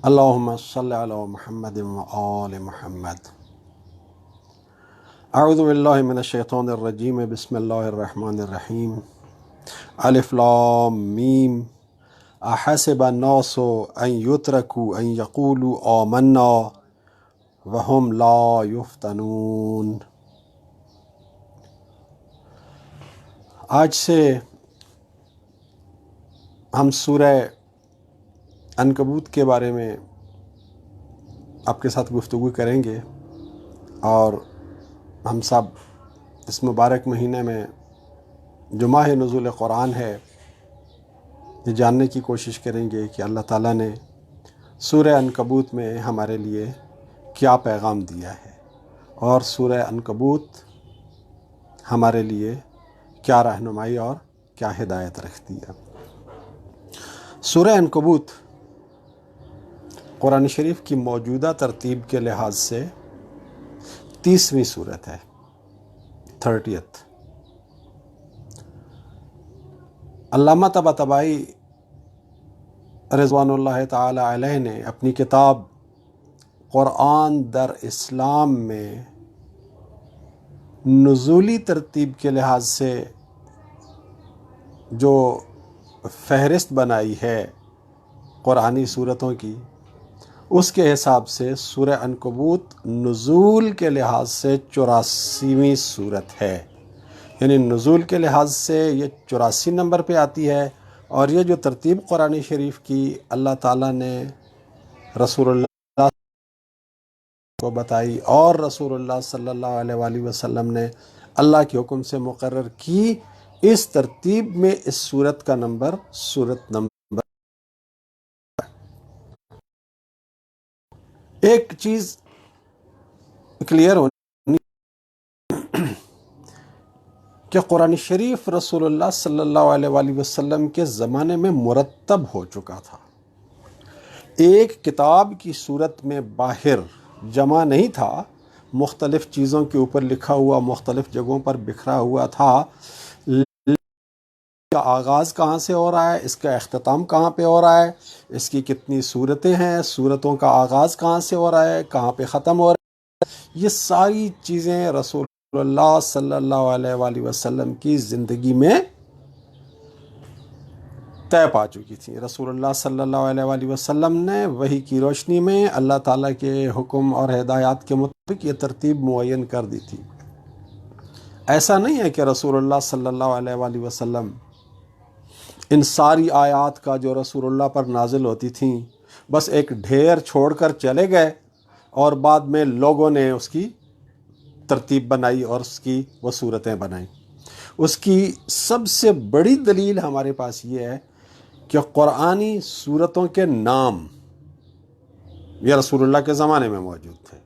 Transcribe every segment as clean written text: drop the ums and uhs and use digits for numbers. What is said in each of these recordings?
اللهم صل على محمد وآل محمد. اعوذ باللہ من الشیطان الرجیم. بسم اللہ الرحمن الرحیم. الف لام میم. احسب الناس ان یترکوا ان یقولوا آمنا وهم لا یفتنون. آج سے ہم سورہ عنکبوت کے بارے میں آپ کے ساتھ گفتگو کریں گے، اور ہم سب اس مبارک مہینے میں جو ماہ نزول قرآن ہے یہ جاننے کی کوشش کریں گے کہ اللہ تعالیٰ نے سورہ عنکبوت میں ہمارے لیے کیا پیغام دیا ہے، اور سورہ عنکبوت ہمارے لیے کیا رہنمائی اور کیا ہدایت رکھتی ہے. سورہ عنکبوت قرآن شریف کی موجودہ ترتیب کے لحاظ سے 30ویں سورت ہے، 30th. علامہ طباطبائی رضوان اللہ تعالی علیہ نے اپنی کتاب قرآن در اسلام میں نزولی ترتیب کے لحاظ سے جو فہرست بنائی ہے قرآنی صورتوں کی، اس کے حساب سے سورہ عنکبوت نزول کے لحاظ سے 84ویں صورت ہے. یعنی نزول کے لحاظ سے یہ 84 نمبر پہ آتی ہے، اور یہ جو ترتیب قرآن شریف کی اللہ تعالیٰ نے رسول اللہ کو بتائی اور رسول اللہ صلی اللہ علیہ وآلہ وسلم نے اللہ کے حکم سے مقرر کی، اس ترتیب میں اس صورت کا نمبر صورت نمبر. ایک چیز کلیئر ہونی کہ قرآن شریف رسول اللہ صلی اللہ علیہ وآلہ وسلم کے زمانے میں مرتب ہو چکا تھا. ایک کتاب کی صورت میں باہر جمع نہیں تھا، مختلف چیزوں کے اوپر لکھا ہوا مختلف جگہوں پر بکھرا ہوا تھا. اس کا آغاز کہاں سے ہو رہا ہے، اس کا اختتام کہاں پہ ہو رہا ہے، اس کی کتنی صورتیں ہیں، صورتوں کا آغاز کہاں سے ہو رہا ہے، کہاں پہ ختم ہو رہا ہے، یہ ساری چیزیں رسول اللہ صلی اللہ علیہ وآلہ وسلم کی زندگی میں طے پا چکی تھی. رسول اللہ صلی اللہ علیہ وآلہ وسلم نے وحی کی روشنی میں اللہ تعالیٰ کے حکم اور ہدایات کے مطابق یہ ترتیب معین کر دی تھی. ایسا نہیں ہے کہ رسول اللہ صلی اللہ علیہ وآلہ وسلم ان ساری آیات کا جو رسول اللہ پر نازل ہوتی تھیں بس ایک ڈھیر چھوڑ کر چلے گئے، اور بعد میں لوگوں نے اس کی ترتیب بنائی اور اس کی وہ صورتیں بنائیں. اس کی سب سے بڑی دلیل ہمارے پاس یہ ہے کہ قرآنی صورتوں کے نام یہ رسول اللہ کے زمانے میں موجود تھے.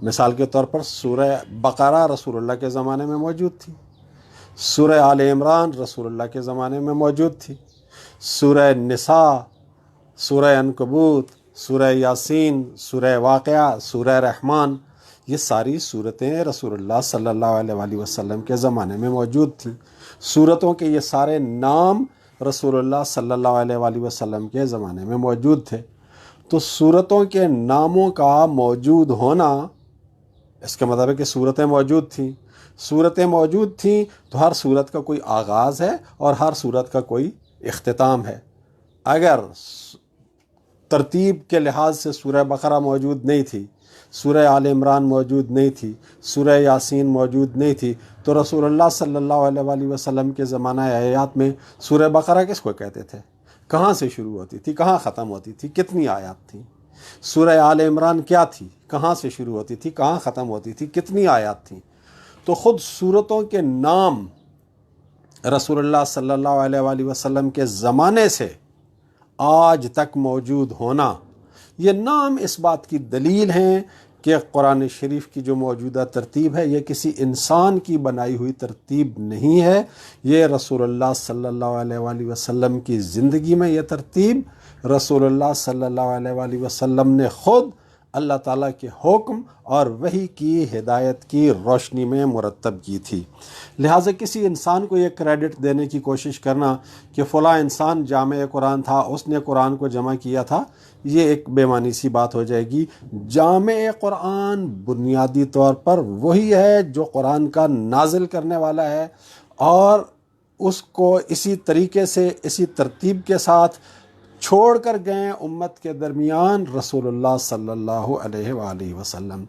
مثال کے طور پر سورہ بقرہ رسول اللہ کے زمانے میں موجود تھی، سورہ آل عمران رسول اللہ کے زمانے میں موجود تھی، سورہ نساء، سورہ عنکبوت، سورہ یاسین، سورہ واقعہ، سورہ رحمان، یہ ساری صورتیں رسول اللہ صلی اللہ علیہ وآلہ وسلم کے زمانے میں موجود تھیں. صورتوں کے یہ سارے نام رسول اللہ صلی اللہ علیہ وآلہ وسلم کے زمانے میں موجود تھے. تو صورتوں کے ناموں کا موجود ہونا اس کا مطلب ہے کہ صورتیں موجود تھیں. صورتیں موجود تھیں تو ہر صورت کا کوئی آغاز ہے اور ہر صورت کا کوئی اختتام ہے. اگر ترتیب کے لحاظ سے سورہ بقرہ موجود نہیں تھی، سورہ آل عمران موجود نہیں تھی، سورہ یاسین موجود نہیں تھی، تو رسول اللہ صلی اللہ علیہ وآلہ وسلم کے زمانہ حیات میں سورہ بقرہ کس کو کہتے تھے، کہاں سے شروع ہوتی تھی، کہاں ختم ہوتی تھی، کتنی آیات تھیں؟ سورہ آل عمران کیا تھی، کہاں سے شروع ہوتی تھی، کہاں ختم ہوتی تھی، کتنی آیات تھیں؟ تو خود صورتوں کے نام رسول اللہ صلی اللہ علیہ وآلہ وسلم کے زمانے سے آج تک موجود ہونا، یہ نام اس بات کی دلیل ہیں کہ قرآن شریف کی جو موجودہ ترتیب ہے یہ کسی انسان کی بنائی ہوئی ترتیب نہیں ہے. یہ رسول اللہ صلی اللہ علیہ وآلہ وسلم کی زندگی میں یہ ترتیب رسول اللہ صلی اللہ علیہ وآلہ وسلم نے خود اللہ تعالیٰ کے حکم اور وحی کی ہدایت کی روشنی میں مرتب کی تھی۔ لہٰذا کسی انسان کو یہ کریڈٹ دینے کی کوشش کرنا کہ فلاں انسان جامع قرآن تھا، اس نے قرآن کو جمع کیا تھا، یہ ایک بے معنی سی بات ہو جائے گی۔ جامع قرآن بنیادی طور پر وہی ہے جو قرآن کا نازل کرنے والا ہے، اور اس کو اسی طریقے سے، اسی ترتیب کے ساتھ چھوڑ کر گئے امت کے درمیان رسول اللہ صلی اللہ علیہ وآلہ وسلم۔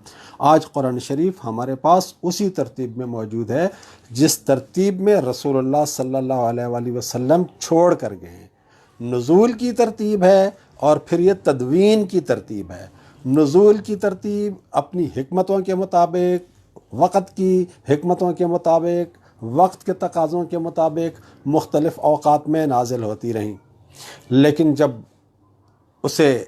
آج قرآن شریف ہمارے پاس اسی ترتیب میں موجود ہے جس ترتیب میں رسول اللہ صلی اللہ علیہ وآلہ وسلم چھوڑ کر گئے ہیں۔ نزول کی ترتیب ہے اور پھر یہ تدوین کی ترتیب ہے۔ نزول کی ترتیب اپنی حکمتوں کے مطابق، وقت کی حکمتوں کے مطابق، وقت کے تقاضوں کے مطابق مختلف اوقات میں نازل ہوتی رہیں، لیکن جب اسے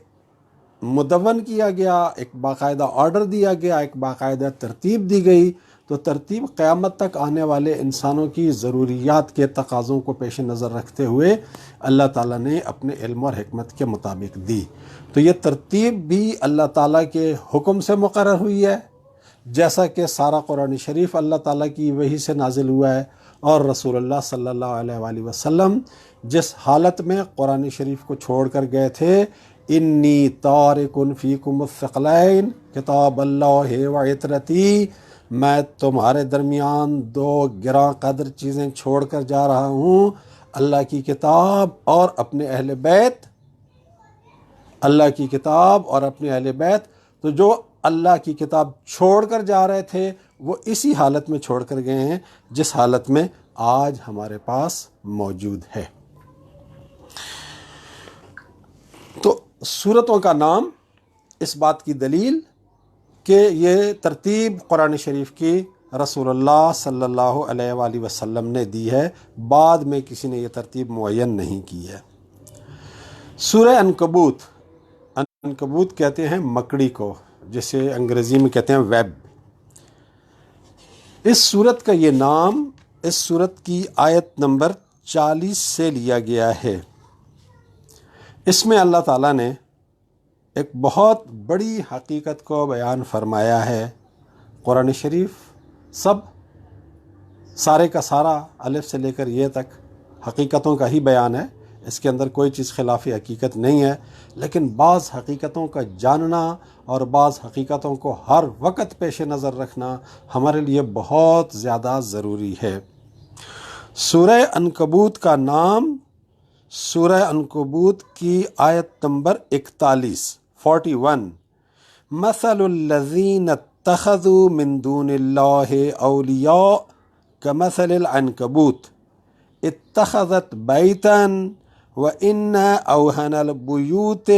مدون کیا گیا، ایک باقاعدہ آرڈر دیا گیا، ایک باقاعدہ ترتیب دی گئی، تو ترتیب قیامت تک آنے والے انسانوں کی ضروریات کے تقاضوں کو پیش نظر رکھتے ہوئے اللہ تعالیٰ نے اپنے علم اور حکمت کے مطابق دی۔ تو یہ ترتیب بھی اللہ تعالیٰ کے حکم سے مقرر ہوئی ہے، جیسا کہ سارا قرآن شریف اللہ تعالیٰ کی وحی سے نازل ہوا ہے، اور رسول اللہ صلی اللہ علیہ وآلہ وسلم جس حالت میں قرآن شریف کو چھوڑ کر گئے تھے، انی تارک فیکم الثقلین کتاب اللہ و عطرتی، میں تمہارے درمیان دو گراں قدر چیزیں چھوڑ کر جا رہا ہوں، اللہ کی کتاب اور اپنے اہل بیت، اللہ کی کتاب اور اپنے اہل بیت۔ تو جو اللہ کی کتاب چھوڑ کر جا رہے تھے وہ اسی حالت میں چھوڑ کر گئے ہیں جس حالت میں آج ہمارے پاس موجود ہے۔ تو سورتوں کا نام اس بات کی دلیل کہ یہ ترتیب قرآن شریف کی رسول اللہ صلی اللہ علیہ وآلہ وسلم نے دی ہے، بعد میں کسی نے یہ ترتیب معین نہیں کی ہے۔ سورہ عنکبوت، عنکبوت کہتے ہیں مکڑی کو، جسے انگریزی میں کہتے ہیں ویب۔ اس سورت کا یہ نام اس سورت کی آیت نمبر 40 سے لیا گیا ہے۔ اس میں اللہ تعالیٰ نے ایک بہت بڑی حقیقت کو بیان فرمایا ہے۔ قرآن شریف سارے کا سارا الف سے لے کر یہ تک حقیقتوں کا ہی بیان ہے، اس کے اندر کوئی چیز خلاف حقیقت نہیں ہے، لیکن بعض حقیقتوں کا جاننا اور بعض حقیقتوں کو ہر وقت پیش نظر رکھنا ہمارے لیے بہت زیادہ ضروری ہے۔ سورہ عنکبوت کا نام، سورہ عنکبوت کی آیت نمبر 41 مثل الذین اتخذوا من دون اللہ اولیاء کمثل العنکبوت اتخذت بیتا وَإِنَّ أَوْهَنَ الْبُيُوتِ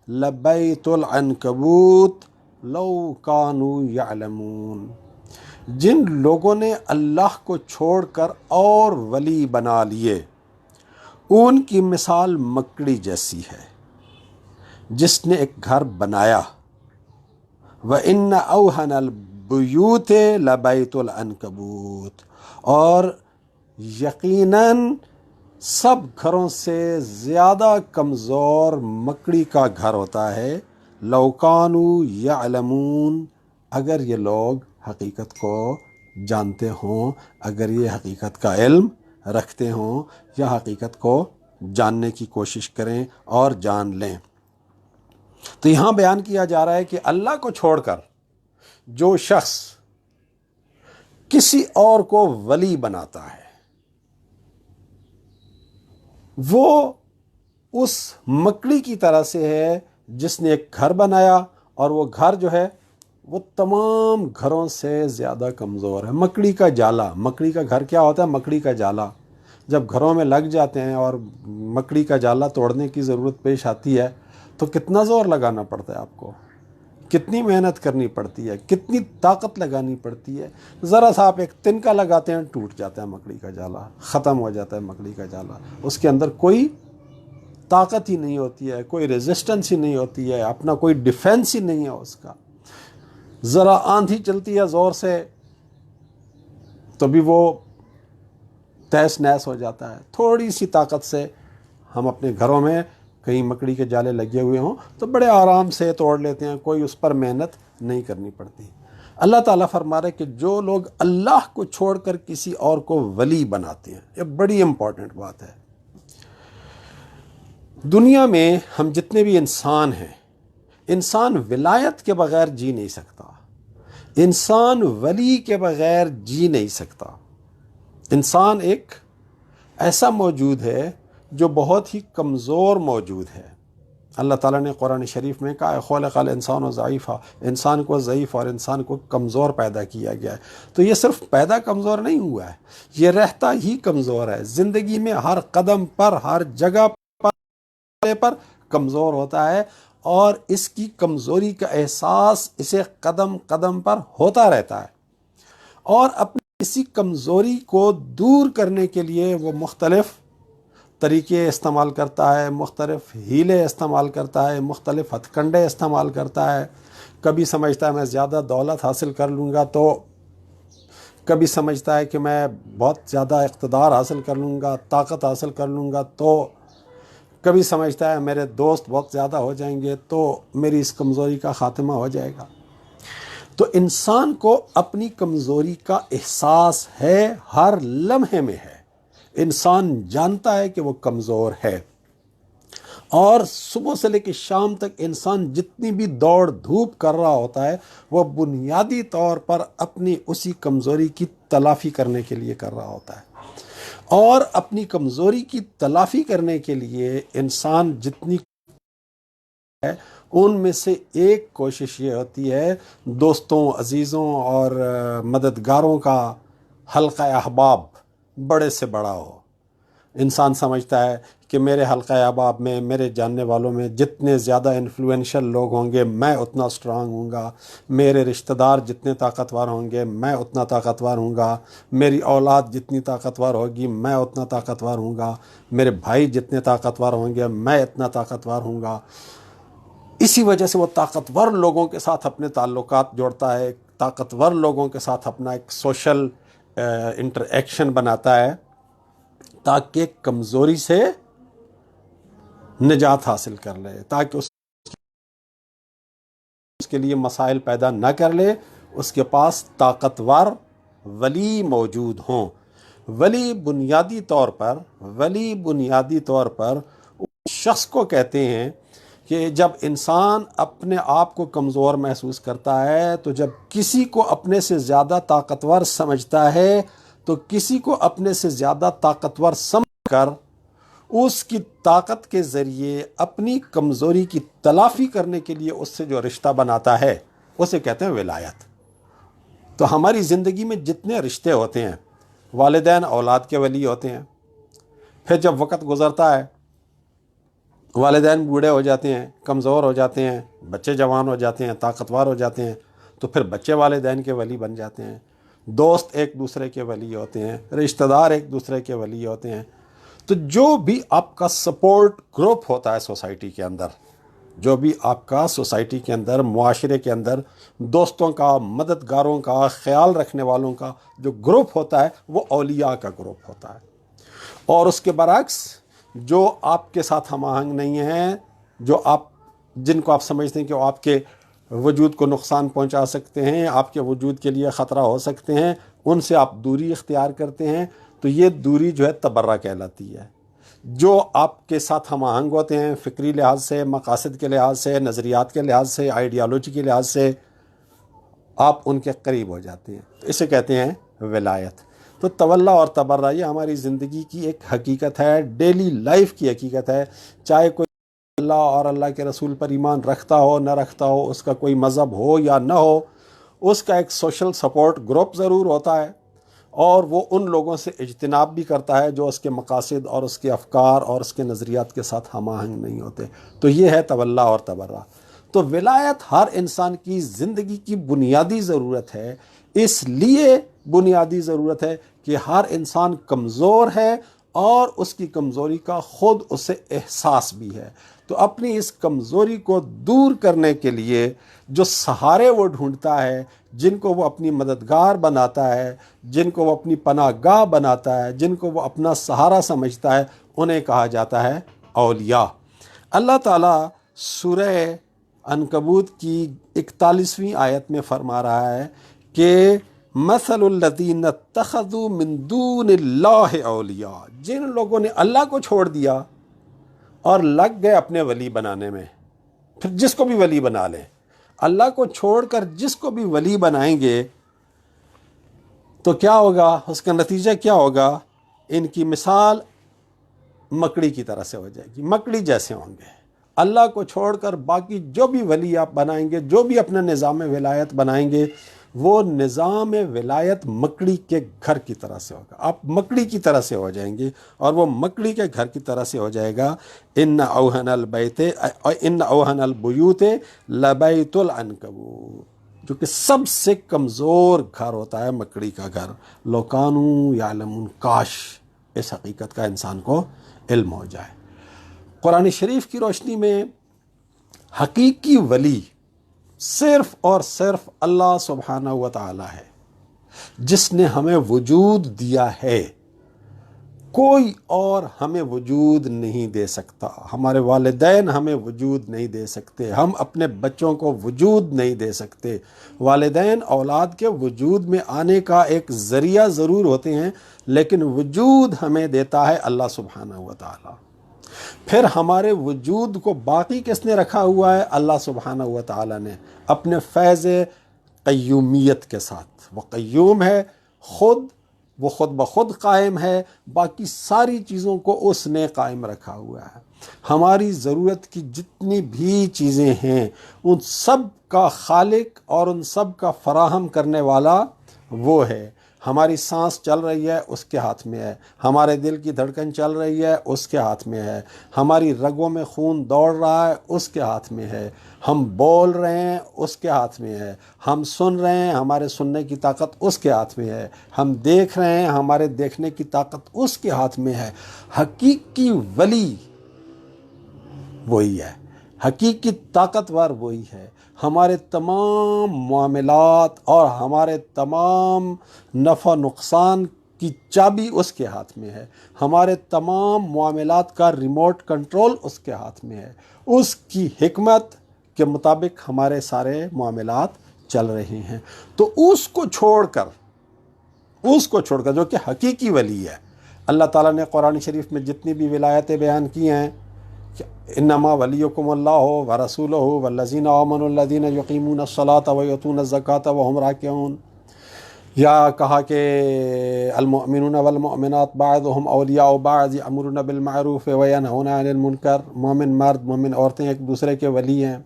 لَبَيْتُ الْعَنْكَبُوتِ لَوْ كَانُوا يَعْلَمُونَ۔ جن لوگوں نے اللہ کو چھوڑ کر اور ولی بنا لیے، ان کی مثال مکڑی جیسی ہے جس نے ایک گھر بنایا۔ وَإِنَّ أَوْهَنَ الْبُيُوتِ لَبَيْتُ الْعَنْكَبُوتِ، اور یقیناً سب گھروں سے زیادہ کمزور مکڑی کا گھر ہوتا ہے۔ لَوْ كَانُوا يَعْلَمُونَ، اگر یہ لوگ حقیقت کو جانتے ہوں، اگر یہ حقیقت کا علم رکھتے ہوں یا حقیقت کو جاننے کی کوشش کریں اور جان لیں۔ تو یہاں بیان کیا جا رہا ہے کہ اللہ کو چھوڑ کر جو شخص کسی اور کو ولی بناتا ہے، وہ اس مکڑی کی طرح سے ہے جس نے ایک گھر بنایا، اور وہ گھر جو ہے وہ تمام گھروں سے زیادہ کمزور ہے۔ مکڑی کا جالا، مکڑی کا گھر کیا ہوتا ہے؟ مکڑی کا جالا جب گھروں میں لگ جاتے ہیں اور مکڑی کا جالا توڑنے کی ضرورت پیش آتی ہے تو کتنا زور لگانا پڑتا ہے آپ کو، کتنی محنت کرنی پڑتی ہے، کتنی طاقت لگانی پڑتی ہے۔ ذرا سا آپ ایک تنکا لگاتے ہیں، ٹوٹ جاتا ہے مکڑی کا جالا، ختم ہو جاتا ہے مکڑی کا جالا۔ اس کے اندر کوئی طاقت ہی نہیں ہوتی ہے، کوئی ریزسٹنس ہی نہیں ہوتی ہے، اپنا کوئی ڈیفینس ہی نہیں ہے اس کا۔ ذرا آندھی چلتی ہے زور سے تو بھی وہ تہس نہس ہو جاتا ہے۔ تھوڑی سی طاقت سے ہم اپنے گھروں میں کہیں مکڑی کے جالے لگے ہوئے ہوں تو بڑے آرام سے توڑ لیتے ہیں، کوئی اس پر محنت نہیں کرنی پڑتی۔ اللہ تعالیٰ فرما رہے کہ جو لوگ اللہ کو چھوڑ کر کسی اور کو ولی بناتے ہیں، یہ بڑی امپورٹنٹ بات ہے۔ دنیا میں ہم جتنے بھی انسان ہیں، انسان ولایت کے بغیر جی نہیں سکتا، انسان ولی کے بغیر جی نہیں سکتا۔ انسان ایک ایسا موجود ہے جو بہت ہی کمزور موجود ہے۔ اللہ تعالیٰ نے قرآن شریف میں کہا ہے خلق الانسان ضعیفا، انسان کو ضعیف اور انسان کو کمزور پیدا کیا گیا ہے۔ تو یہ صرف پیدا کمزور نہیں ہوا ہے، یہ رہتا ہی کمزور ہے، زندگی میں ہر قدم پر، ہر جگہ پر کمزور ہوتا ہے، اور اس کی کمزوری کا احساس اسے قدم قدم پر ہوتا رہتا ہے، اور اپنی اسی کمزوری کو دور کرنے کے لیے وہ مختلف طریقے استعمال کرتا ہے، مختلف ہیلے استعمال کرتا ہے، مختلف ہتھ کنڈے استعمال کرتا ہے۔ کبھی سمجھتا ہے میں زیادہ دولت حاصل کر لوں گا، تو کبھی سمجھتا ہے کہ میں بہت زیادہ اقتدار حاصل کر لوں گا، طاقت حاصل کر لوں گا، تو کبھی سمجھتا ہے میرے دوست بہت زیادہ ہو جائیں گے تو میری اس کمزوری کا خاتمہ ہو جائے گا۔ تو انسان کو اپنی کمزوری کا احساس ہے، ہر لمحے میں ہے۔ انسان جانتا ہے کہ وہ کمزور ہے، اور صبح سے لے کے شام تک انسان جتنی بھی دوڑ دھوپ کر رہا ہوتا ہے وہ بنیادی طور پر اپنی اسی کمزوری کی تلافی کرنے کے لیے کر رہا ہوتا ہے۔ اور اپنی کمزوری کی تلافی کرنے کے لیے انسان جتنی ہے، ان میں سے ایک کوشش یہ ہوتی ہے دوستوں، عزیزوں اور مددگاروں کا حلقہ احباب بڑے سے بڑا ہو۔ انسان سمجھتا ہے کہ میرے حلقہ احباب میں، میرے جاننے والوں میں جتنے زیادہ انفلوئنشل لوگ ہوں گے میں اتنا سٹرانگ ہوں گا، میرے رشتہ دار جتنے طاقتور ہوں گے میں اتنا طاقتور ہوں گا، میری اولاد جتنی طاقتور ہوگی میں اتنا طاقتور ہوں گا، میرے بھائی جتنے طاقتور ہوں گے میں اتنا طاقتور ہوں گا۔ اسی وجہ سے وہ طاقتور لوگوں کے ساتھ اپنے تعلقات جوڑتا ہے، طاقتور لوگوں کے ساتھ اپنا ایک سوشل انٹریکشن بناتا ہے، تاکہ کمزوری سے نجات حاصل کر لے، تاکہ اس کے لیے مسائل پیدا نہ کر لے، اس کے پاس طاقتور ولی موجود ہوں۔ ولی بنیادی طور پر اس شخص کو کہتے ہیں کہ جب انسان اپنے آپ کو کمزور محسوس کرتا ہے، تو جب کسی کو اپنے سے زیادہ طاقتور سمجھتا ہے تو کسی کو اپنے سے زیادہ طاقتور سمجھ کر اس کی طاقت کے ذریعے اپنی کمزوری کی تلافی کرنے کے لیے اس سے جو رشتہ بناتا ہے اسے کہتے ہیں ولایت۔ تو ہماری زندگی میں جتنے رشتے ہوتے ہیں، والدین اولاد کے ولی ہوتے ہیں، پھر جب وقت گزرتا ہے والدین بوڑھے ہو جاتے ہیں، کمزور ہو جاتے ہیں، بچے جوان ہو جاتے ہیں، طاقتور ہو جاتے ہیں، تو پھر بچے والدین کے ولی بن جاتے ہیں، دوست ایک دوسرے کے ولی ہوتے ہیں، رشتہ دار ایک دوسرے کے ولی ہوتے ہیں۔ تو جو بھی آپ کا سپورٹ گروپ ہوتا ہے سوسائٹی کے اندر، جو بھی آپ کا سوسائٹی کے اندر، معاشرے کے اندر دوستوں کا، مددگاروں کا، خیال رکھنے والوں کا جو گروپ ہوتا ہے وہ اولیاء کا گروپ ہوتا ہے۔ اور اس کے برعکس جو آپ کے ساتھ ہم آہنگ نہیں ہیں، جن کو آپ سمجھتے ہیں کہ وہ آپ کے وجود کو نقصان پہنچا سکتے ہیں، آپ کے وجود کے لیے خطرہ ہو سکتے ہیں، ان سے آپ دوری اختیار کرتے ہیں، تو یہ دوری جو ہے تبرہ کہلاتی ہے۔ جو آپ کے ساتھ ہم آہنگ ہوتے ہیں فکری لحاظ سے، مقاصد کے لحاظ سے، نظریات کے لحاظ سے، آئیڈیالوجی کے لحاظ سے، آپ ان کے قریب ہو جاتے ہیں، تو اسے کہتے ہیں ولایت۔ تو تولا اور تبرہ یہ ہماری زندگی کی ایک حقیقت ہے، ڈیلی لائف کی حقیقت ہے۔ چاہے کوئی اللہ اور اللہ کے رسول پر ایمان رکھتا ہو نہ رکھتا ہو، اس کا کوئی مذہب ہو یا نہ ہو، اس کا ایک سوشل سپورٹ گروپ ضرور ہوتا ہے، اور وہ ان لوگوں سے اجتناب بھی کرتا ہے جو اس کے مقاصد اور اس کے افکار اور اس کے نظریات کے ساتھ ہم آہنگ نہیں ہوتے۔ تو یہ ہے تولا اور تبرہ۔ تو ولایت ہر انسان کی زندگی کی بنیادی ضرورت ہے، اس لیے بنیادی ضرورت ہے کہ ہر انسان کمزور ہے اور اس کی کمزوری کا خود اسے احساس بھی ہے۔ تو اپنی اس کمزوری کو دور کرنے کے لیے جو سہارے وہ ڈھونڈتا ہے، جن کو وہ اپنی مددگار بناتا ہے، جن کو وہ اپنی پناہ گاہ بناتا ہے، جن کو وہ اپنا سہارا سمجھتا ہے، انہیں کہا جاتا ہے اولیاء۔ اللہ تعالیٰ سورہ عنکبوت کی 41ویں آیت میں فرما رہا ہے کہ مثل الذین اتخذوا من دون اللہ اولیاء، جن لوگوں نے اللہ کو چھوڑ دیا اور لگ گئے اپنے ولی بنانے میں، پھر جس کو بھی ولی بنا لیں، اللہ کو چھوڑ کر جس کو بھی ولی بنائیں گے تو کیا ہوگا؟ اس کا نتیجہ کیا ہوگا؟ ان کی مثال مکڑی کی طرح سے ہو جائے گی، مکڑی جیسے ہوں گے۔ اللہ کو چھوڑ کر باقی جو بھی ولی آپ بنائیں گے، جو بھی اپنا نظام ولایت بنائیں گے، وہ نظام ولایت مکڑی کے گھر کی طرح سے ہوگا۔ آپ مکڑی کی طرح سے ہو جائیں گے اور وہ مکڑی کے گھر کی طرح سے ہو جائے گا۔ ان اوہن البیوت لبیت العنکبوت، جو کہ سب سے کمزور گھر ہوتا ہے مکڑی کا گھر۔ لو کانوا یعلمون، کاش اس حقیقت کا انسان کو علم ہو جائے۔ قرآن شریف کی روشنی میں حقیقی ولی صرف اور صرف اللہ سبحانہ و تعالی ہے، جس نے ہمیں وجود دیا ہے۔ کوئی اور ہمیں وجود نہیں دے سکتا، ہمارے والدین ہمیں وجود نہیں دے سکتے، ہم اپنے بچوں کو وجود نہیں دے سکتے۔ والدین اولاد کے وجود میں آنے کا ایک ذریعہ ضرور ہوتے ہیں، لیکن وجود ہمیں دیتا ہے اللہ سبحانہ و تعالی۔ پھر ہمارے وجود کو باقی کس نے رکھا ہوا ہے؟ اللہ سبحانہ و تعالی نے، اپنے فیض قیومیت کے ساتھ۔ وہ قیوم ہے، وہ خود بخود قائم ہے، باقی ساری چیزوں کو اس نے قائم رکھا ہوا ہے۔ ہماری ضرورت کی جتنی بھی چیزیں ہیں ان سب کا خالق اور ان سب کا فراہم کرنے والا وہ ہے۔ ہماری سانس چل رہی ہے، اس کے ہاتھ میں ہے۔ ہمارے دل کی دھڑکن چل رہی ہے، اس کے ہاتھ میں ہے۔ ہماری رگوں میں خون دوڑ رہا ہے، اس کے ہاتھ میں ہے۔ ہم بول رہے ہیں، اس کے ہاتھ میں ہے۔ ہم سن رہے ہیں، ہمارے سننے کی طاقت اس کے ہاتھ میں ہے۔ ہم دیکھ رہے ہیں، ہمارے دیکھنے کی طاقت اس کے ہاتھ میں ہے۔ حقیقی ولی وہی ہے، حقیقی طاقتور وہی ہے۔ ہمارے تمام معاملات اور ہمارے تمام نفع نقصان کی چابی اس کے ہاتھ میں ہے۔ ہمارے تمام معاملات کا ریموٹ کنٹرول اس کے ہاتھ میں ہے۔ اس کی حکمت کے مطابق ہمارے سارے معاملات چل رہے ہیں۔ تو اس کو چھوڑ کر جو کہ حقیقی ولی ہے، اللہ تعالیٰ نے قرآن شریف میں جتنی بھی ولایتیں بیان کی ہیں، انما ولیکم اللہ ورسولہ والذین آمنوا الذین یقیمون الصلاۃ ویؤتون الزکاۃ وہم راکعون، یا کہا کہ المؤمنون والمؤمنات بعضهم اولیاء بعض یأمرون بالمعروف وینہون عن المنکر، مومن مرد مومن عورتیں ایک دوسرے کے ولی ہیں،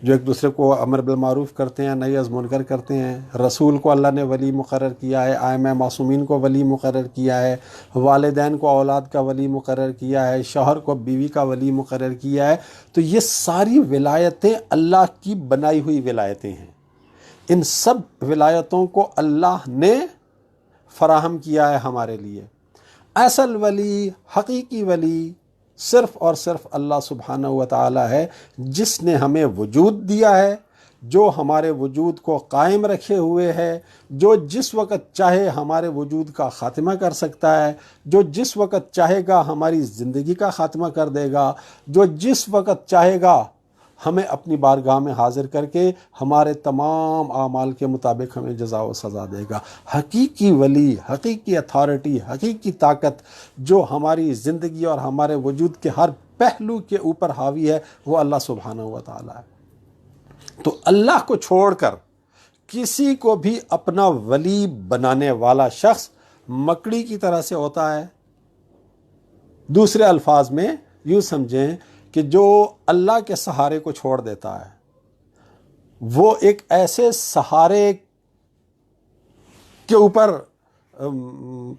جو ایک دوسرے کو امر بالمعروف کرتے ہیں، نہی از منکر کرتے ہیں۔ رسول کو اللہ نے ولی مقرر کیا ہے، ائمہ معصومین کو ولی مقرر کیا ہے، والدین کو اولاد کا ولی مقرر کیا ہے، شوہر کو بیوی کا ولی مقرر کیا ہے۔ تو یہ ساری ولایتیں اللہ کی بنائی ہوئی ولایتیں ہیں۔ ان سب ولایتوں کو اللہ نے فراہم کیا ہے ہمارے لیے۔ اصل ولی، حقیقی ولی صرف اور صرف اللہ سبحانہ و تعالی ہے، جس نے ہمیں وجود دیا ہے، جو ہمارے وجود کو قائم رکھے ہوئے ہے، جو جس وقت چاہے ہمارے وجود کا خاتمہ کر سکتا ہے، جو جس وقت چاہے گا ہماری زندگی کا خاتمہ کر دے گا، جو جس وقت چاہے گا ہمیں اپنی بارگاہ میں حاضر کر کے ہمارے تمام اعمال کے مطابق ہمیں جزا و سزا دے گا۔ حقیقی ولی، حقیقی اتھارٹی، حقیقی طاقت جو ہماری زندگی اور ہمارے وجود کے ہر پہلو کے اوپر حاوی ہے، وہ اللہ سبحانہ و تعالی ہے۔ تو اللہ کو چھوڑ کر کسی کو بھی اپنا ولی بنانے والا شخص مکڑی کی طرح سے ہوتا ہے۔ دوسرے الفاظ میں یوں سمجھیں کہ جو اللہ کے سہارے کو چھوڑ دیتا ہے، وہ ایک ایسے سہارے کے اوپر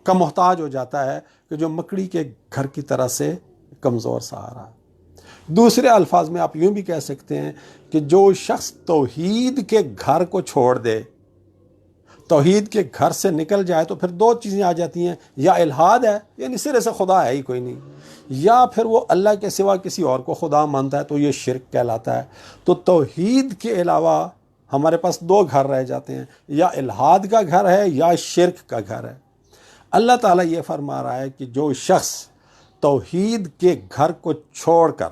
کا محتاج ہو جاتا ہے کہ جو مکڑی کے گھر کی طرح سے کمزور سہارا ہے۔ دوسرے الفاظ میں آپ یوں بھی کہہ سکتے ہیں کہ جو شخص توحید کے گھر کو چھوڑ دے، توحید کے گھر سے نکل جائے، تو پھر دو چیزیں آ جاتی ہیں، یا الحاد ہے، یعنی سرے سے خدا ہے ہی کوئی نہیں، یا پھر وہ اللہ کے سوا کسی اور کو خدا مانتا ہے، تو یہ شرک کہلاتا ہے۔ تو توحید کے علاوہ ہمارے پاس دو گھر رہ جاتے ہیں، یا الحاد کا گھر ہے یا شرک کا گھر ہے۔ اللہ تعالیٰ یہ فرما رہا ہے کہ جو شخص توحید کے گھر کو چھوڑ کر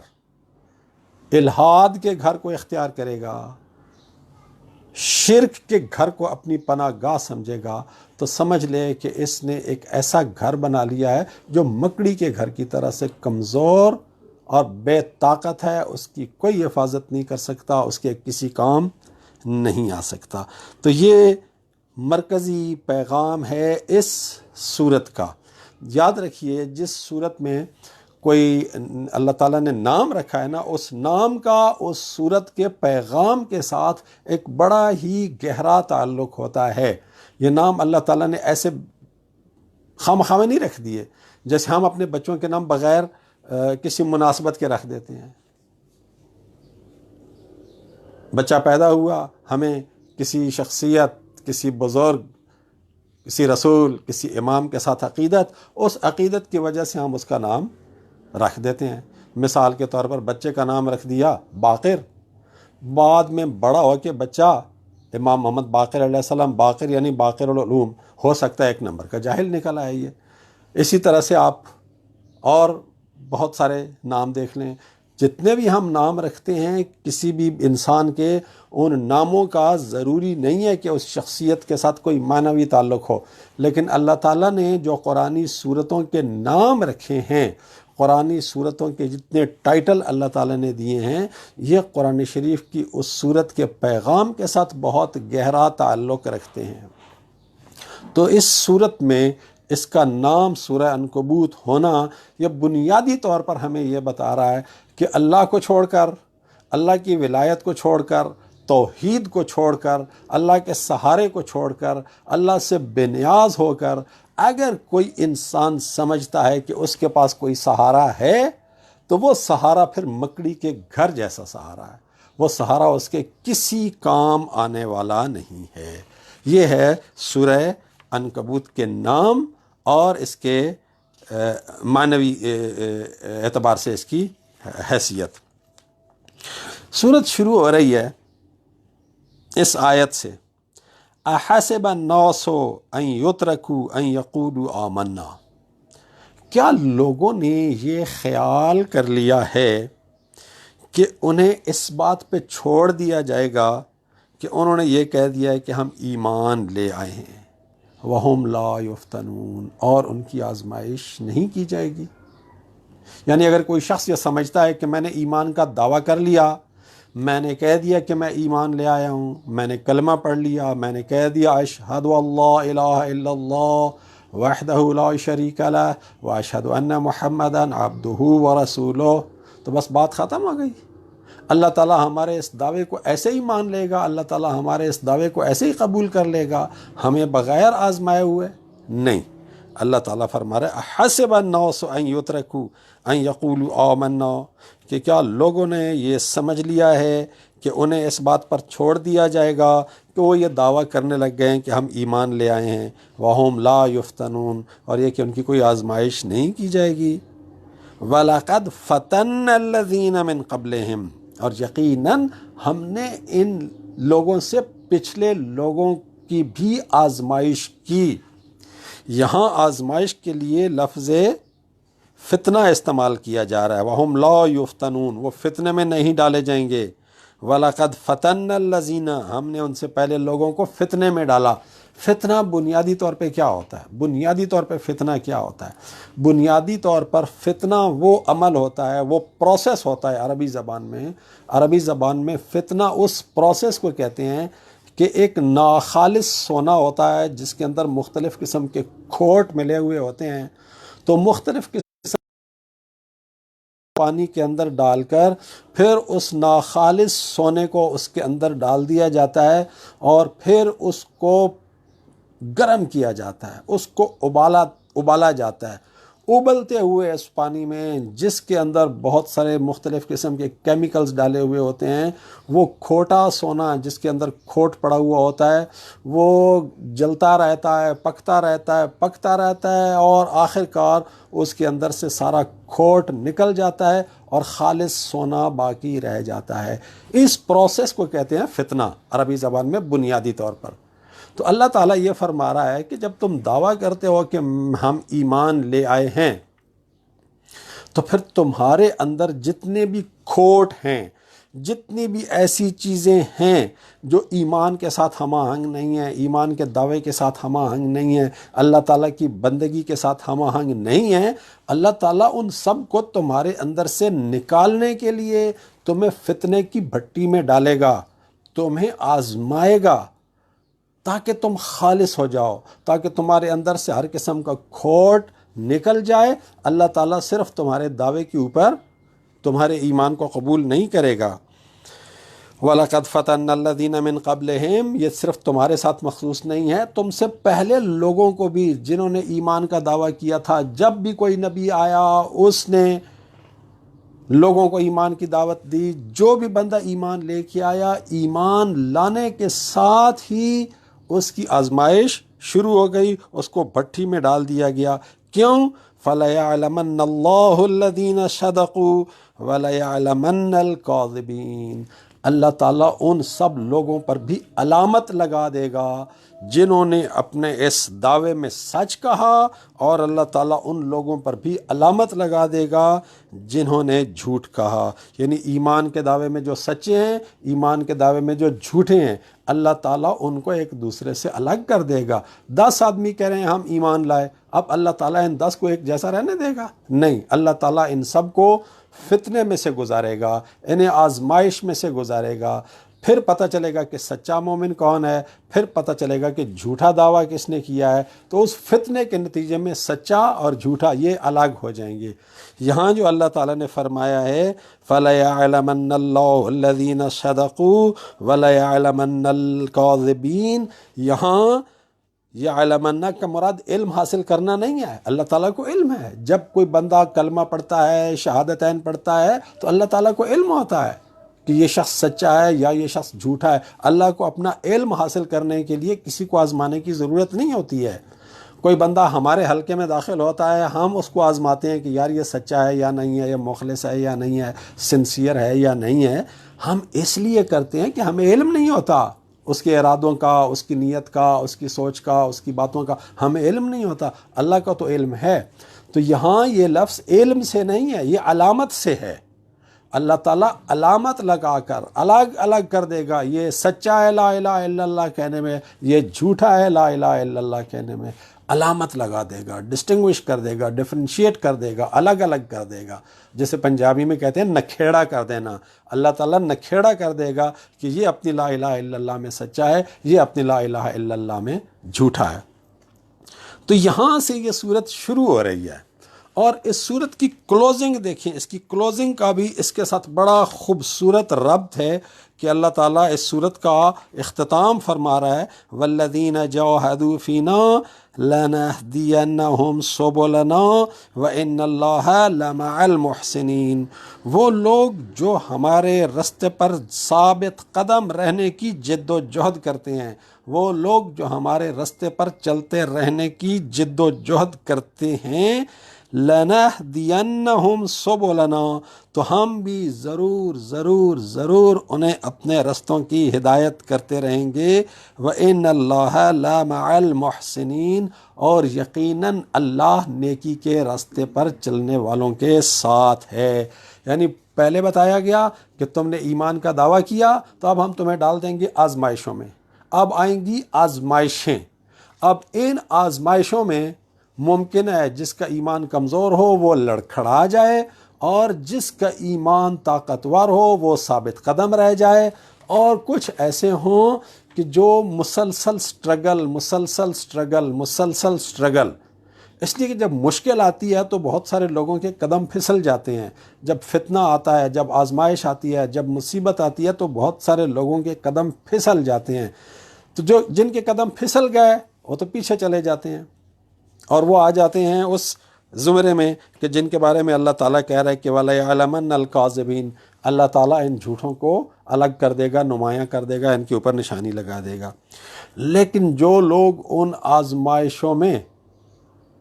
الحاد کے گھر کو اختیار کرے گا، شرک کے گھر کو اپنی پناہ گاہ سمجھے گا، تو سمجھ لے کہ اس نے ایک ایسا گھر بنا لیا ہے جو مکڑی کے گھر کی طرح سے کمزور اور بے طاقت ہے، اس کی کوئی حفاظت نہیں کر سکتا، اس کے کسی کام نہیں آ سکتا۔ تو یہ مرکزی پیغام ہے اس صورت کا۔ یاد رکھیے، جس صورت میں کوئی اللہ تعالیٰ نے نام رکھا ہے نا، اس نام کا اس صورت کے پیغام کے ساتھ ایک بڑا ہی گہرا تعلق ہوتا ہے۔ یہ نام اللہ تعالیٰ نے ایسے خواہ نہیں رکھ دیے جیسے ہم اپنے بچوں کے نام بغیر کسی مناسبت کے رکھ دیتے ہیں۔ بچہ پیدا ہوا، ہمیں کسی شخصیت، کسی بزرگ، کسی رسول، کسی امام کے ساتھ عقیدت، اس عقیدت کی وجہ سے ہم اس کا نام رکھ دیتے ہیں۔ مثال کے طور پر بچے کا نام رکھ دیا باقر، بعد میں بڑا ہو کے بچہ امام محمد باقر علیہ السلام، باقر یعنی باقر العلوم، ہو سکتا ہے ایک نمبر کا جاہل نکل آئے یہ۔ اسی طرح سے آپ اور بہت سارے نام دیکھ لیں، جتنے بھی ہم نام رکھتے ہیں کسی بھی انسان کے، ان ناموں کا ضروری نہیں ہے کہ اس شخصیت کے ساتھ کوئی معنوی تعلق ہو، لیکن اللہ تعالیٰ نے جو قرآنی صورتوں کے نام رکھے ہیں، قرآنی صورتوں کے جتنے ٹائٹل اللہ تعالیٰ نے دیے ہیں، یہ قرآن شریف کی اس صورت کے پیغام کے ساتھ بہت گہرا تعلق رکھتے ہیں۔ تو اس صورت میں اس کا نام سورہ عنکبوت ہونا، یہ بنیادی طور پر ہمیں یہ بتا رہا ہے کہ اللہ کو چھوڑ کر، اللہ کی ولایت کو چھوڑ کر، توحید کو چھوڑ کر، اللہ کے سہارے کو چھوڑ کر، اللہ سے بے نیاز ہو کر، اگر کوئی انسان سمجھتا ہے کہ اس کے پاس کوئی سہارا ہے، تو وہ سہارا پھر مکڑی کے گھر جیسا سہارا ہے، وہ سہارا اس کے کسی کام آنے والا نہیں ہے۔ یہ ہے سورہ عنکبوت کے نام اور اس کے معنوی اعتبار سے اس کی حیثیت۔ سورت شروع ہو رہی ہے اس آیت سے، احسب الناس ان یترکوا ان یقولوا آمنا۔ کیا لوگوں نے یہ خیال کر لیا ہے کہ انہیں اس بات پہ چھوڑ دیا جائے گا کہ انہوں نے یہ کہہ دیا ہے کہ ہم ایمان لے آئے ہیں، وَهُمْ لَا يُفْتَنُونَ، اور ان کی آزمائش نہیں کی جائے گی۔ یعنی اگر کوئی شخص یہ سمجھتا ہے کہ میں نے ایمان کا دعویٰ کر لیا، میں نے کہہ دیا کہ میں ایمان لے آیا ہوں، میں نے کلمہ پڑھ لیا، میں نے کہہ دیا اشہد اللہ الہ الا اللہ وحدہ لا شریک لہ واشہد ان محمدا عبدہ ورسولہ، تو بس بات ختم ہو گئی۔ اللہ تعالیٰ ہمارے اس دعوے کو ایسے ہی مان لے گا، اللہ تعالیٰ ہمارے اس دعوے کو ایسے ہی قبول کر لے گا ہمیں بغیر آزمائے ہوئے؟ نہیں، اللہ تعالیٰ فرما رہے حسب الناس ان یترکوا ان یقولوا آمنا، کہ کیا لوگوں نے یہ سمجھ لیا ہے کہ انہیں اس بات پر چھوڑ دیا جائے گا کہ وہ یہ دعویٰ کرنے لگ گئے ہیں کہ ہم ایمان لے آئے ہیں، وَهُمْ لَا يُفْتَنُونَ، اور یہ کہ ان کی کوئی آزمائش نہیں کی جائے گی۔ وَلَقَدْ فَتَنَّ الَّذِينَ مِن قَبْلِهِمْ، اور یقیناً ہم نے ان لوگوں سے پچھلے لوگوں کی بھی آزمائش کی۔ یہاں آزمائش کے لیے لفظ فتنہ استعمال کیا جا رہا ہے، وَهُمْ لَا يُفْتَنُونَ، وہ فتنے میں نہیں ڈالے جائیں گے۔ وَلَقَدْ فَتَنَّ الَّذِينَ، ہم نے ان سے پہلے لوگوں کو فتنے میں ڈالا۔ فتنہ بنیادی طور پہ کیا ہوتا ہے؟ بنیادی طور پہ فتنہ کیا ہوتا ہے؟ بنیادی طور پر فتنہ وہ عمل ہوتا ہے، وہ پروسیس ہوتا ہے عربی زبان میں۔ عربی زبان میں فتنہ اس پروسیس کو کہتے ہیں کہ ایک ناخالص سونا ہوتا ہے جس کے اندر مختلف قسم کے کھوٹ ملے ہوئے ہوتے ہیں، تو مختلف قسم پانی کے اندر ڈال کر پھر اس ناخالص سونے کو اس کے اندر ڈال دیا جاتا ہے، اور پھر اس کو گرم کیا جاتا ہے، اس کو ابالا جاتا ہے۔ ابلتے ہوئے اس پانی میں جس کے اندر بہت سارے مختلف قسم کے کیمیکلز ڈالے ہوئے ہوتے ہیں، وہ کھوٹا سونا جس کے اندر کھوٹ پڑا ہوا ہوتا ہے، وہ جلتا رہتا ہے، پکتا رہتا ہے، اور آخر کار اس کے اندر سے سارا کھوٹ نکل جاتا ہے اور خالص سونا باقی رہ جاتا ہے۔ اس پروسیس کو کہتے ہیں فتنہ عربی زبان میں بنیادی طور پر۔ تو اللہ تعالیٰ یہ فرما رہا ہے کہ جب تم دعویٰ کرتے ہو کہ ہم ایمان لے آئے ہیں، تو پھر تمہارے اندر جتنے بھی کھوٹ ہیں، جتنی بھی ایسی چیزیں ہیں جو ایمان کے ساتھ ہم آہنگ نہیں ہیں، ایمان کے دعوے کے ساتھ ہم آہنگ نہیں ہیں، اللہ تعالیٰ کی بندگی کے ساتھ ہم آہنگ نہیں ہیں، اللہ تعالیٰ ان سب کو تمہارے اندر سے نکالنے کے لیے تمہیں فتنے کی بھٹی میں ڈالے گا، تمہیں آزمائے گا تاکہ تم خالص ہو جاؤ، تاکہ تمہارے اندر سے ہر قسم کا کھوٹ نکل جائے۔ اللہ تعالیٰ صرف تمہارے دعوے کے اوپر تمہارے ایمان کو قبول نہیں کرے گا۔ وَلَقَدْ فَتَنَّا الَّذِينَ مِن قَبْلِهِمْ، یہ صرف تمہارے ساتھ مخصوص نہیں ہے، تم سے پہلے لوگوں کو بھی جنہوں نے ایمان کا دعویٰ کیا تھا، جب بھی کوئی نبی آیا اس نے لوگوں کو ایمان کی دعوت دی، جو بھی بندہ ایمان لے کے آیا، ایمان لانے کے ساتھ ہی اس کی آزمائش شروع ہو گئی، اس کو بھٹی میں ڈال دیا گیا۔ کیوں؟ فَلَيَعْلَمَنَّ اللَّهُ الَّذِينَ صَدَقُوا وَلَيَعْلَمَنَّ الْكَاذِبِينَ، اللہ تعالیٰ ان سب لوگوں پر بھی علامت لگا دے گا جنہوں نے اپنے اس دعوے میں سچ کہا، اور اللہ تعالیٰ ان لوگوں پر بھی علامت لگا دے گا جنہوں نے جھوٹ کہا۔ یعنی ایمان کے دعوے میں جو سچے ہیں، ایمان کے دعوے میں جو جھوٹے ہیں، اللہ تعالیٰ ان کو ایک دوسرے سے الگ کر دے گا۔ 10 آدمی کہہ رہے ہیں ہم ایمان لائے، اب اللہ تعالیٰ ان 10 کو ایک جیسا رہنے دے گا؟ نہیں، اللہ تعالیٰ ان سب کو فتنے میں سے گزارے گا، انہیں آزمائش میں سے گزارے گا، پھر پتہ چلے گا کہ سچا مومن کون ہے، پھر پتہ چلے گا کہ جھوٹا دعویٰ کس نے کیا ہے، تو اس فتنے کے نتیجے میں سچا اور جھوٹا یہ الگ ہو جائیں گے۔ یہاں جو اللہ تعالیٰ نے فرمایا ہے فَلَيَعْلَمَنَّ اللَّهُ الَّذِينَ صَدَقُوا وَلَيَعْلَمَنَّ الْكَاذِبِينَ، یہاں یہ علمنا کا مراد علم حاصل کرنا نہیں ہے، اللہ تعالیٰ کو علم ہے۔ جب کوئی بندہ کلمہ پڑھتا ہے، شہادتین پڑھتا ہے، تو اللہ تعالیٰ کو علم ہوتا ہے کہ یہ شخص سچا ہے یا یہ شخص جھوٹا ہے۔ اللہ کو اپنا علم حاصل کرنے کے لیے کسی کو آزمانے کی ضرورت نہیں ہوتی ہے۔ کوئی بندہ ہمارے حلقے میں داخل ہوتا ہے، ہم اس کو آزماتے ہیں کہ یار یہ سچا ہے یا نہیں ہے، یہ مخلص ہے یا نہیں ہے، سنسیئر ہے یا نہیں ہے۔ ہم اس لیے کرتے ہیں کہ ہمیں علم نہیں ہوتا اس کے ارادوں کا، اس کی نیت کا، اس کی سوچ کا، اس کی باتوں کا، ہمیں علم نہیں ہوتا۔ اللہ کا تو علم ہے۔ تو یہاں یہ لفظ علم سے نہیں ہے، یہ علامت سے ہے۔ اللہ تعالیٰ علامت لگا کر الگ الگ کر دے گا، یہ سچا ہے لا الہ الا اللہ کہنے میں، یہ جھوٹا ہے لا الہ الا اللہ کہنے میں، علامت لگا دے گا، ڈسٹنگوش کر دے گا، ڈیفرینشیٹ کر دے گا، الگ الگ کر دے گا، جسے پنجابی میں کہتے ہیں نکھیڑا کر دینا۔ اللہ تعالیٰ نکھیڑا کر دے گا کہ یہ اپنی لا الہ الا اللہ میں سچا ہے، یہ اپنی لا الہ الا اللہ میں جھوٹا ہے۔ تو یہاں سے یہ صورت شروع ہو رہی ہے، اور اس صورت کی کلوزنگ دیکھیں، اس کی کلوزنگ کا بھی اس کے ساتھ بڑا خوبصورت ربط ہے کہ اللہ تعالیٰ اس صورت کا اختتام فرما رہا ہے وَالَّذِينَ جَاهَدُوا فِينَا لَنَهْدِيَنَّهُمْ سُبُلَنَا وَإِنَّ اللَّهَ لَمَعَ الْمُحْسِنِينَ، وہ لوگ جو ہمارے رستے پر ثابت قدم رہنے کی جد و جہد کرتے ہیں، وہ لوگ جو ہمارے رستے پر چلتے رہنے کی جد و جہد کرتے ہیں، لَنَهْدِيَنَّهُمْ سُبُلَنَا، تو ہم بھی ضرور ضرور ضرور انہیں اپنے رستوں کی ہدایت کرتے رہیں گے۔ وَإِنَّ اللَّهَ لَمَعَ الْمُحْسِنِينَ، اور یقیناً اللہ نیکی کے راستے پر چلنے والوں کے ساتھ ہے۔ یعنی پہلے بتایا گیا کہ تم نے ایمان کا دعویٰ کیا تو اب ہم تمہیں ڈال دیں گے آزمائشوں میں، اب آئیں گی آزمائشیں۔ اب ان آزمائشوں میں ممکن ہے جس کا ایمان کمزور ہو وہ لڑکھڑا جائے، اور جس کا ایمان طاقتور ہو وہ ثابت قدم رہ جائے، اور کچھ ایسے ہوں کہ جو مسلسل سٹرگل۔ اس لیے کہ جب مشکل آتی ہے تو بہت سارے لوگوں کے قدم پھسل جاتے ہیں، جب فتنہ آتا ہے، جب آزمائش آتی ہے، جب مصیبت آتی ہے تو بہت سارے لوگوں کے قدم پھسل جاتے ہیں۔ تو جن کے قدم پھسل گئے وہ تو پیچھے چلے جاتے ہیں، اور وہ آ جاتے ہیں اس زمرے میں کہ جن کے بارے میں اللہ تعالیٰ کہہ رہا ہے کہ وَلَيَعْلَمَنَّ الْكَاذِبِينَ، اللہ تعالیٰ ان جھوٹوں کو الگ کر دے گا، نمایاں کر دے گا، ان کے اوپر نشانی لگا دے گا۔ لیکن جو لوگ ان آزمائشوں میں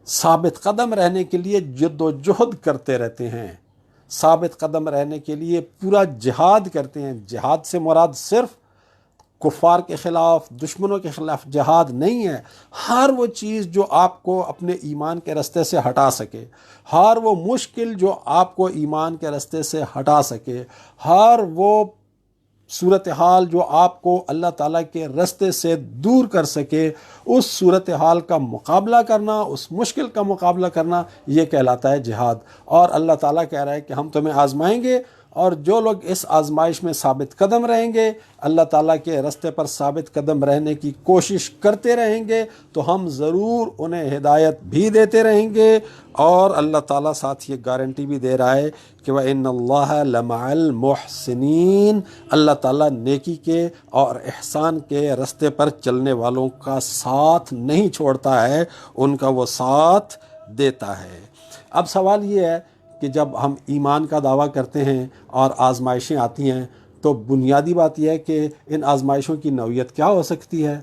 ثابت قدم رہنے کے لیے جد و جہد کرتے رہتے ہیں، ثابت قدم رہنے کے لیے پورا جہاد کرتے ہیں، جہاد سے مراد صرف کفار کے خلاف، دشمنوں کے خلاف جہاد نہیں ہے، ہر وہ چیز جو آپ کو اپنے ایمان کے راستے سے ہٹا سکے، ہر وہ مشکل جو آپ کو ایمان کے راستے سے ہٹا سکے، ہر وہ صورتحال جو آپ کو اللہ تعالیٰ کے رستے سے دور کر سکے، اس صورتحال کا مقابلہ کرنا، اس مشکل کا مقابلہ کرنا، یہ کہلاتا ہے جہاد۔ اور اللہ تعالیٰ کہہ رہا ہے کہ ہم تمہیں آزمائیں گے، اور جو لوگ اس آزمائش میں ثابت قدم رہیں گے، اللہ تعالیٰ کے رستے پر ثابت قدم رہنے کی کوشش کرتے رہیں گے، تو ہم ضرور انہیں ہدایت بھی دیتے رہیں گے۔ اور اللہ تعالیٰ ساتھ یہ گارنٹی بھی دے رہا ہے کہ وَإِنَّ اللَّهَ لَمَعَ الْمُحْسِنِينَ، اللہ تعالیٰ نیکی کے اور احسان کے رستے پر چلنے والوں کا ساتھ نہیں چھوڑتا ہے، ان کا وہ ساتھ دیتا ہے۔ اب سوال یہ ہے کہ جب ہم ایمان کا دعویٰ کرتے ہیں اور آزمائشیں آتی ہیں، تو بنیادی بات یہ ہے کہ ان آزمائشوں کی نوعیت کیا ہو سکتی ہے،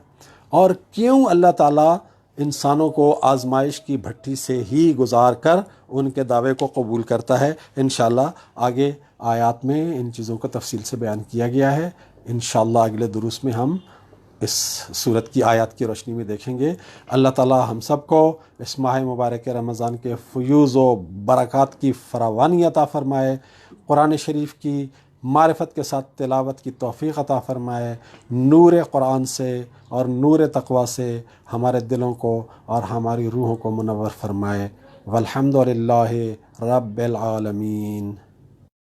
اور کیوں اللہ تعالیٰ انسانوں کو آزمائش کی بھٹی سے ہی گزار کر ان کے دعوے کو قبول کرتا ہے۔ انشاءاللہ آگے آیات میں ان چیزوں کو تفصیل سے بیان کیا گیا ہے۔ انشاءاللہ اگلے دروس میں ہم اس صورت کی آیات کی روشنی میں دیکھیں گے۔ اللہ تعالی ہم سب کو اس ماہ مبارک رمضان کے فیوز و برکات کی فراوانی عطا فرمائے، قرآن شریف کی معرفت کے ساتھ تلاوت کی توفیق عطا فرمائے، نور قرآن سے اور نور تقوی سے ہمارے دلوں کو اور ہماری روحوں کو منور فرمائے۔ والحمد للہ رب العالمین۔